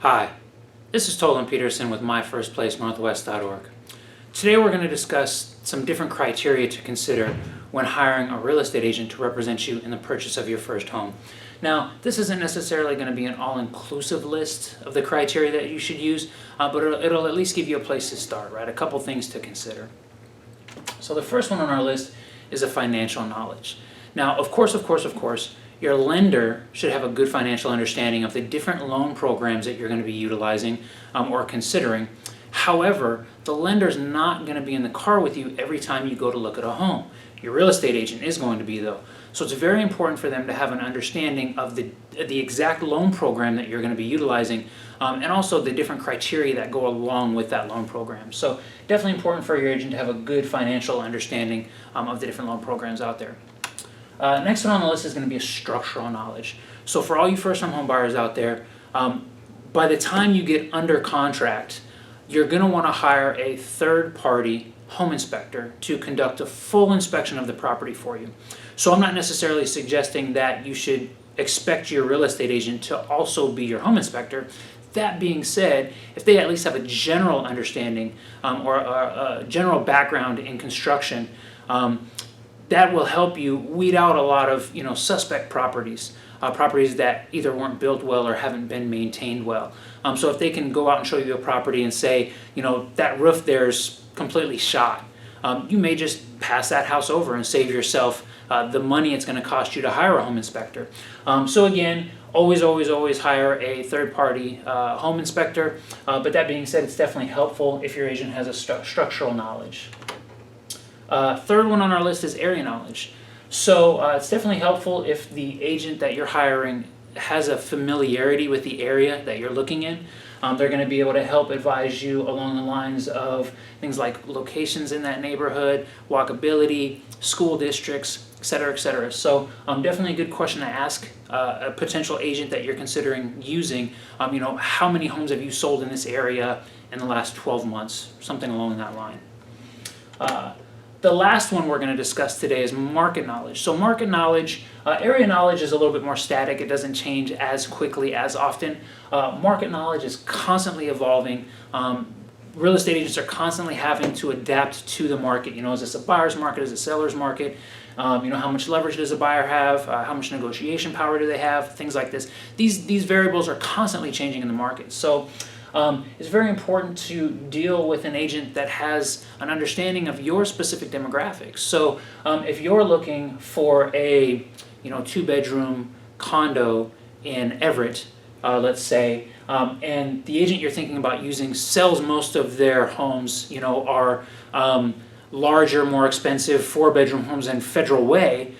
Hi, this is Tolan Peterson with MyFirstPlaceNorthwest.org. Today we're going to discuss some different criteria to consider when hiring a real estate agent to represent you in the purchase of your first home. Now, this isn't necessarily going to be an all-inclusive list of the criteria that you should use, but it'll at least give you a place to start, right? A couple things to consider. So the first one on our list is a financial knowledge. Now, of course, your lender should have a good financial understanding of the different loan programs that you're going to be utilizing or considering. However, the lender's not going to be in the car with you every time you go to look at a home. Your real estate agent is going to be, though. So it's very important for them to have an understanding of the exact loan program that you're going to be utilizing and also the different criteria that go along with that loan program. So definitely important for your agent to have a good financial understanding of the different loan programs out there. Next one on the list is going to be a structural knowledge. So for all you first-time home buyers out there, by the time you get under contract, you're going to want to hire a third-party home inspector to conduct a full inspection of the property for you. So I'm not necessarily suggesting that you should expect your real estate agent to also be your home inspector. That being said, if they at least have a general understanding or a general background in construction, that will help you weed out a lot of suspect properties, properties that either weren't built well or haven't been maintained well. So if they can go out and show you a property and say, that roof there's completely shot, you may just pass that house over and save yourself the money it's going to cost you to hire a home inspector. So again, always hire a third-party home inspector. But that being said, it's definitely helpful if your agent has a structural knowledge. Third one on our list is area knowledge. So it's definitely helpful if the agent that you're hiring has a familiarity with the area that you're looking in. They're going to be able to help advise you along the lines of things like locations in that neighborhood, walkability, school districts, etc., etc. So definitely a good question to ask a potential agent that you're considering using. How many homes have you sold in this area in the last 12 months? Something along that line. The last one we're going to discuss today is market knowledge. So market knowledge, area knowledge is a little bit more static. It doesn't change as quickly as often. Market knowledge is constantly evolving. Real estate agents are constantly having to adapt to the market. Is this a buyer's market? Is it a seller's market? How much leverage does a buyer have? How much negotiation power do they have? Things like this. These variables are constantly changing in the market. So it's very important to deal with an agent that has an understanding of your specific demographics. So if you're looking for a two-bedroom condo in Everett, let's say, and the agent you're thinking about using sells most of their homes, are larger, more expensive four-bedroom homes in Federal Way,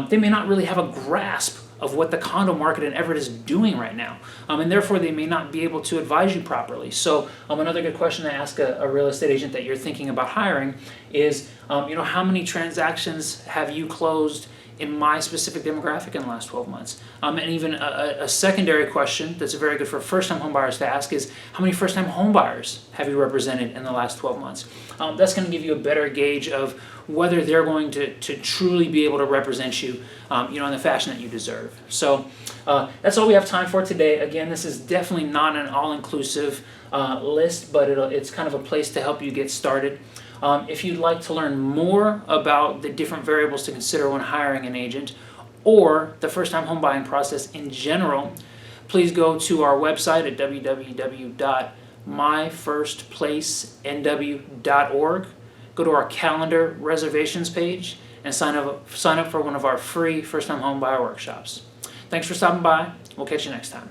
they may not really have a grasp of what the condo market in Everett is doing right now. And therefore they may not be able to advise you properly. So another good question to ask a real estate agent that you're thinking about hiring is, how many transactions have you closed in my specific demographic in the last 12 months? And even a secondary question that's very good for first-time home buyers to ask is, how many first-time home buyers have you represented in the last 12 months? That's going to give you a better gauge of whether they're going to truly be able to represent you, in the fashion that you deserve. So that's all we have time for today. Again, this is definitely not an all-inclusive list, but it's kind of a place to help you get started. If you'd like to learn more about the different variables to consider when hiring an agent or the first-time home buying process in general, please go to our website at www.myfirstplacenw.org. Go to our calendar reservations page and sign up for one of our free first-time home buyer workshops. Thanks for stopping by. We'll catch you next time.